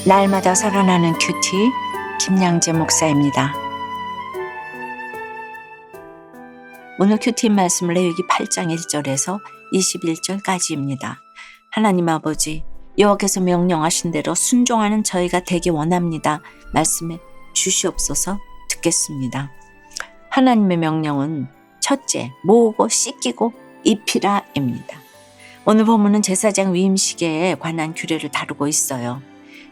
날마다 살아나는 큐티 김양재 목사입니다. 오늘 큐티 말씀은 레위기 8장 1절에서 21절까지입니다. 하나님 아버지, 여호와께서 명령하신 대로 순종하는 저희가 되기 원합니다. 말씀해 주시옵소서. 듣겠습니다. 하나님의 명령은 첫째, 모으고 씻기고 입히라입니다. 오늘 본문은 제사장 위임식에 관한 규례를 다루고 있어요.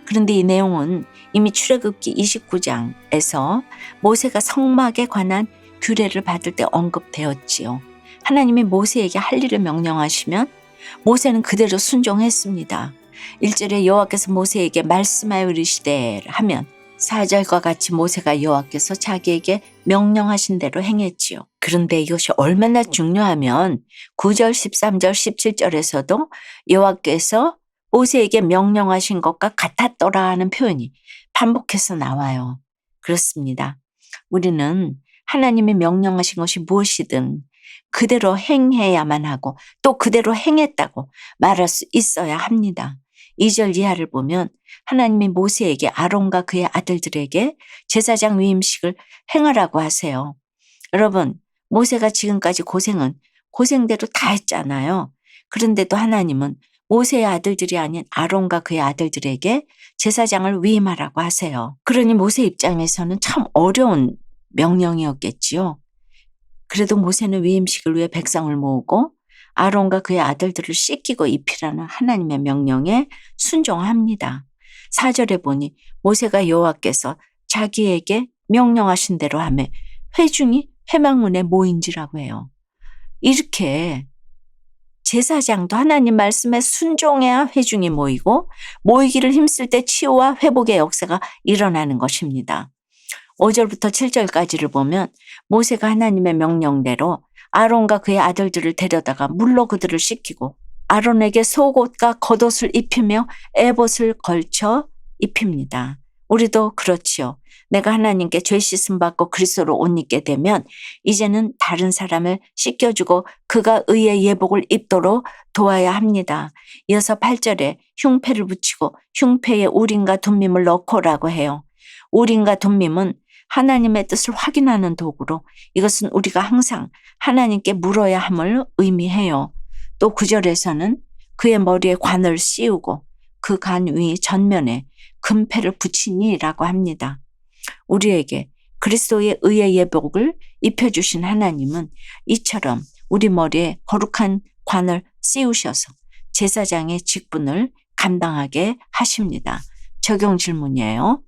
그런데 이 내용은 이미 출애굽기 29장에서 모세가 성막에 관한 규례를 받을 때 언급되었지요. 하나님이 모세에게 할 일을 명령하시면 모세는 그대로 순종했습니다. 1절에 여호와께서 모세에게 말씀하여 이르시되 하면 4절과 같이 모세가 여호와께서 자기에게 명령하신 대로 행했지요. 그런데 이것이 얼마나 중요하면 9절, 13절, 17절에서도 여호와께서 모세에게 명령하신 것과 같았더라 하는 표현이 반복해서 나와요. 그렇습니다. 우리는 하나님이 명령하신 것이 무엇이든 그대로 행해야만 하고 또 그대로 행했다고 말할 수 있어야 합니다. 2절 이하를 보면 하나님이 모세에게 아론과 그의 아들들에게 제사장 위임식을 행하라고 하세요. 여러분, 모세가 지금까지 고생대로 다 했잖아요. 그런데도 하나님은 모세의 아들들이 아닌 아론과 그의 아들들에게 제사장을 위임하라고 하세요. 그러니 모세 입장에서는 참 어려운 명령이었겠지요. 그래도 모세는 위임식을 위해 백성을 모으고 아론과 그의 아들들을 씻기고 입히라는 하나님의 명령에 순종합니다. 4절에 보니 모세가 여호와께서 자기에게 명령하신 대로 하며 회중이 회막문에 모인지라고 해요. 이렇게 제사장도 하나님 말씀에 순종해야 회중이 모이기를 힘쓸 때 치유와 회복의 역사가 일어나는 것입니다. 5절부터 7절까지를 보면 모세가 하나님의 명령대로 아론과 그의 아들들을 데려다가 물로 그들을 씻기고 아론에게 속옷과 겉옷을 입히며 에봇을 걸쳐 입힙니다. 우리도 그렇지요. 내가 하나님께 죄 씻음 받고 그리스도로 옷 입게 되면 이제는 다른 사람을 씻겨주고 그가 의의 예복을 입도록 도와야 합니다. 이어서 8절에 흉패를 붙이고 흉패에 우림과 둠밈을 넣고라고 해요. 우림과 둠밈은 하나님의 뜻을 확인하는 도구로 이것은 우리가 항상 하나님께 물어야 함을 의미해요. 또 9절에서는 그의 머리에 관을 씌우고 그 관 위 전면에 금패를 붙이니라고 합니다. 우리에게 그리스도의 의의 예복을 입혀주신 하나님은 이처럼 우리 머리에 거룩한 관을 씌우셔서 제사장의 직분을 감당하게 하십니다. 적용 질문이에요.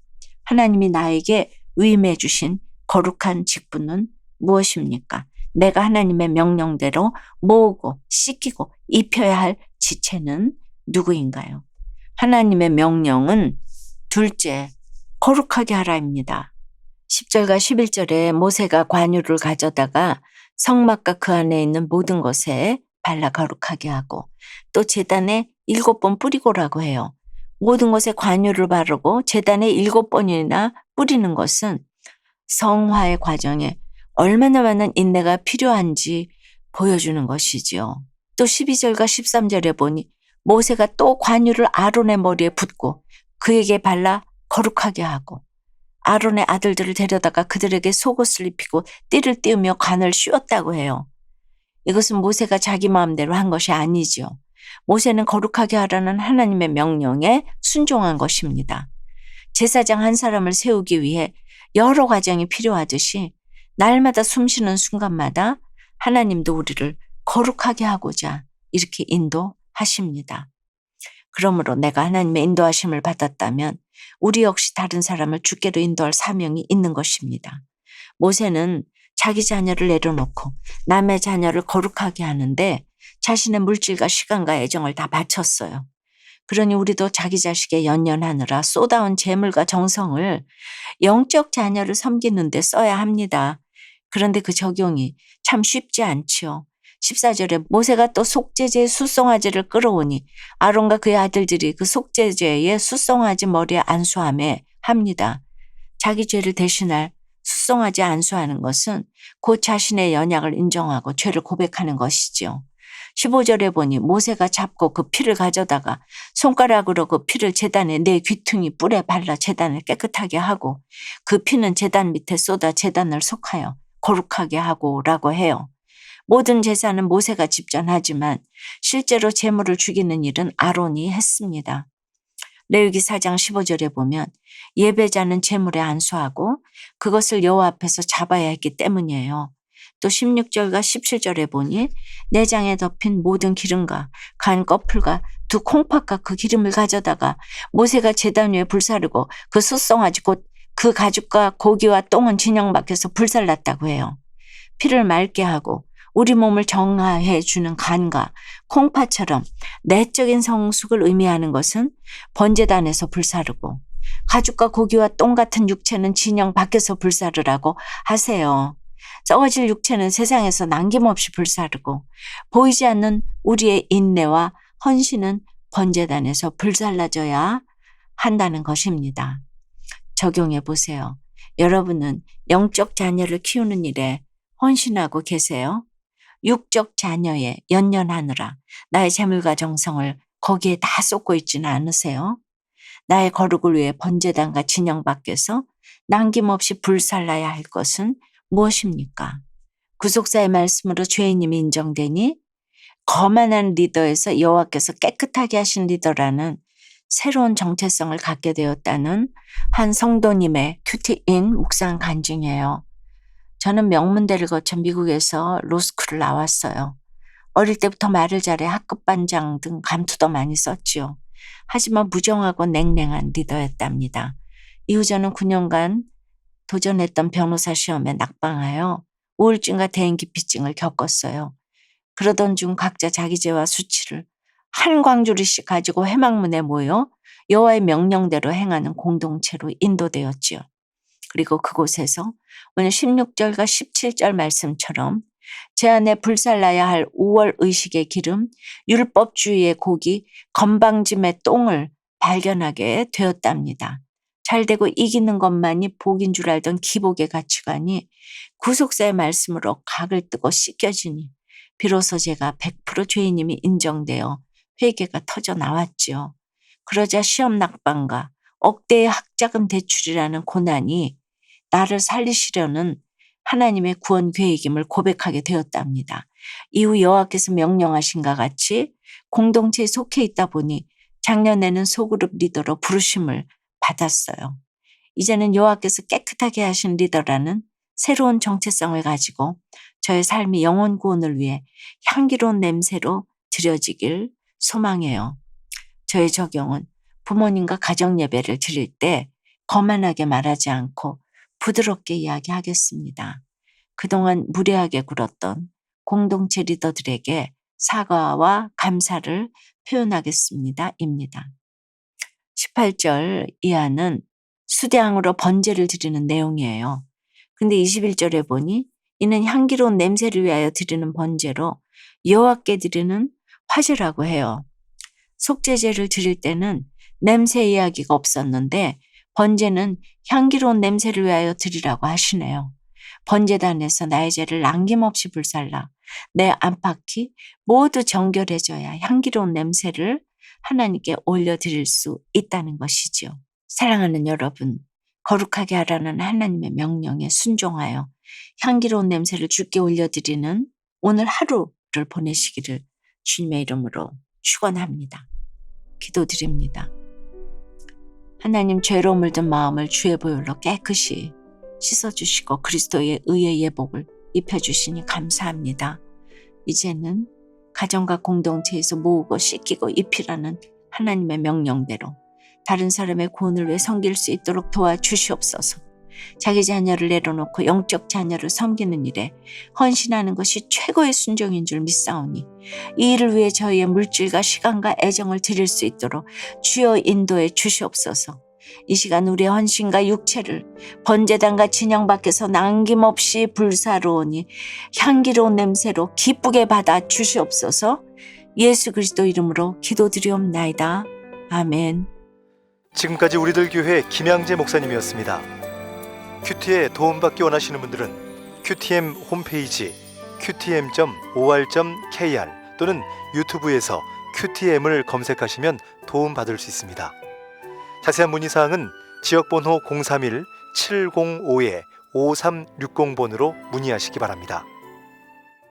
하나님이 나에게 위임해 주신 거룩한 직분은 무엇입니까? 내가 하나님의 명령대로 모으고 씻기고 입혀야 할 지체는 누구인가요? 하나님의 명령은 둘째, 거룩하게 하라입니다. 10절과 11절에 모세가 관유를 가져다가 성막과 그 안에 있는 모든 것에 발라 거룩하게 하고 또 제단에 7번 뿌리고라고 해요. 모든 것에 관유를 바르고 제단에 7번이나 뿌리는 것은 성화의 과정에 얼마나 많은 인내가 필요한지 보여주는 것이지요. 또 12절과 13절에 보니 모세가 또 관유를 아론의 머리에 붓고 그에게 발라 거룩하게 하고 아론의 아들들을 데려다가 그들에게 속옷을 입히고 띠를 띄우며 관을 씌웠다고 해요. 이것은 모세가 자기 마음대로 한 것이 아니죠. 모세는 거룩하게 하라는 하나님의 명령에 순종한 것입니다. 제사장 한 사람을 세우기 위해 여러 과정이 필요하듯이 날마다 숨쉬는 순간마다 하나님도 우리를 거룩하게 하고자 이렇게 인도하십니다. 그러므로 내가 하나님의 인도하심을 받았다면 우리 역시 다른 사람을 주께로 인도할 사명이 있는 것입니다. 모세는 자기 자녀를 내려놓고 남의 자녀를 거룩하게 하는데 자신의 물질과 시간과 애정을 다 바쳤어요. 그러니 우리도 자기 자식에 연연하느라 쏟아온 재물과 정성을 영적 자녀를 섬기는 데 써야 합니다. 그런데 그 적용이 참 쉽지 않지요. 14절에 모세가 또 속죄제의 숫송아지를 끌어오니 아론과 그의 아들들이 그 속죄제의 숫송아지 머리에 안수하며 합니다. 자기 죄를 대신할 숫송아지 안수하는 것은 곧 자신의 연약을 인정하고 죄를 고백하는 것이지요. 15절에 보니 모세가 잡고 그 피를 가져다가 손가락으로 그 피를 제단에 네 귀퉁이 뿔에 발라 제단을 깨끗하게 하고 그 피는 제단 밑에 쏟아 제단을 속하여 거룩하게 하고라고 해요. 모든 제사는 모세가 집전하지만 실제로 제물을 죽이는 일은 아론이 했습니다. 레위기 4장 15절에 보면 예배자는 제물에 안수하고 그것을 여호와 앞에서 잡아야 했기 때문이에요. 또 16절과 17절에 보니 내장에 덮인 모든 기름과 간 껍풀과 두 콩팥과 그 기름을 가져다가 모세가 제단 위에 불사르고 그 숫송아지 곧 그 가죽과 고기와 똥은 진영 밖에서 불살랐다고 해요. 피를 맑게 하고 우리 몸을 정화해 주는 간과 콩팥처럼 내적인 성숙을 의미하는 것은 번제단에서 불사르고 가죽과 고기와 똥 같은 육체는 진영 밖에서 불사르라고 하세요. 썩어질 육체는 세상에서 남김없이 불사르고 보이지 않는 우리의 인내와 헌신은 번제단에서 불살라져야 한다는 것입니다. 적용해 보세요. 여러분은 영적 자녀를 키우는 일에 헌신하고 계세요? 육적 자녀에 연연하느라 나의 재물과 정성을 거기에 다 쏟고 있지는 않으세요? 나의 거룩을 위해 번제단과 진영 밖에서 남김없이 불살라야 할 것은 무엇입니까? 구속사의 말씀으로 죄인임이 인정되니 거만한 리더에서 여호와께서 깨끗하게 하신 리더라는 새로운 정체성을 갖게 되었다는 한 성도님의 큐티인 묵상 간증이에요. 저는 명문대를 거쳐 미국에서 로스쿨을 나왔어요. 어릴 때부터 말을 잘해 학급 반장 등 감투도 많이 썼지요. 하지만 무정하고 냉랭한 리더였답니다. 이후 저는 9년간 도전했던 변호사 시험에 낙방하여 우울증과 대인기피증을 겪었어요. 그러던 중 각자 자기 죄와 수치를 한 광주리씩 가지고 회막문에 모여 여호와의 명령대로 행하는 공동체로 인도되었지요. 그리고 그곳에서 오늘 16절과 17절 말씀처럼 제 안에 불살라야 할 5월 의식의 기름, 율법주의의 고기, 건방짐의 똥을 발견하게 되었답니다. 잘되고 이기는 것만이 복인 줄 알던 기복의 가치관이 구속사의 말씀으로 각을 뜨고 씻겨지니 비로소 제가 100% 죄인임이 인정되어 회개가 터져 나왔지요. 그러자 시험 낙방과 억대의 학자금 대출이라는 고난이 나를 살리시려는 하나님의 구원 계획임을 고백하게 되었답니다. 이후 여호와께서 명령하신과 같이 공동체에 속해 있다 보니 작년에는 소그룹 리더로 부르심을 받았어요. 이제는 여호와께서 깨끗하게 하신 리더라는 새로운 정체성을 가지고 저의 삶이 영혼 구원을 위해 향기로운 냄새로 드려지길 소망해요. 저의 적용은 부모님과 가정 예배를 드릴 때 거만하게 말하지 않고 부드럽게 이야기하겠습니다. 그동안 무례하게 굴었던 공동체 리더들에게 사과와 감사를 표현하겠습니다. 입니다. 18절 이하는 수대항으로 번제를 드리는 내용이에요. 근데 21절에 보니 이는 향기로운 냄새를 위하여 드리는 번제로 여호와께 드리는 화제라고 해요. 속죄제를 드릴 때는 냄새 이야기가 없었는데 번제는 향기로운 냄새를 위하여 드리라고 하시네요. 번제단에서 나의 죄를 남김없이 불살라 내 안팎이 모두 정결해져야 향기로운 냄새를 하나님께 올려드릴 수 있다는 것이지요. 사랑하는 여러분, 거룩하게 하라는 하나님의 명령에 순종하여 향기로운 냄새를 주께 올려드리는 오늘 하루를 보내시기를 주님의 이름으로 축원합니다. 기도드립니다. 하나님, 죄로 물든 마음을 주의 보혈로 깨끗이 씻어주시고 그리스도의 의의 예복을 입혀주시니 감사합니다. 이제는 가정과 공동체에서 모으고 씻기고 입히라는 하나님의 명령대로 다른 사람의 구원을 위해 섬길 수 있도록 도와주시옵소서. 자기 자녀를 내려놓고 영적 자녀를 섬기는 일에 헌신하는 것이 최고의 순종인 줄 믿사오니 이 일을 위해 저희의 물질과 시간과 애정을 드릴 수 있도록 주여 인도해 주시옵소서. 이 시간 우리의 헌신과 육체를 번제단과 진영 밖에서 남김없이 불사르오니 향기로운 냄새로 기쁘게 받아 주시옵소서. 예수 그리스도 이름으로 기도드리옵나이다. 아멘. 지금까지 우리들 교회 김양재 목사님이었습니다. 큐티에 도움받기 원하시는 분들은 QTM 홈페이지 qtm.or.kr 또는 유튜브에서 QTM을 검색하시면 도움받을 수 있습니다. 자세한 문의사항은 지역번호 031-705-5360번으로 문의하시기 바랍니다.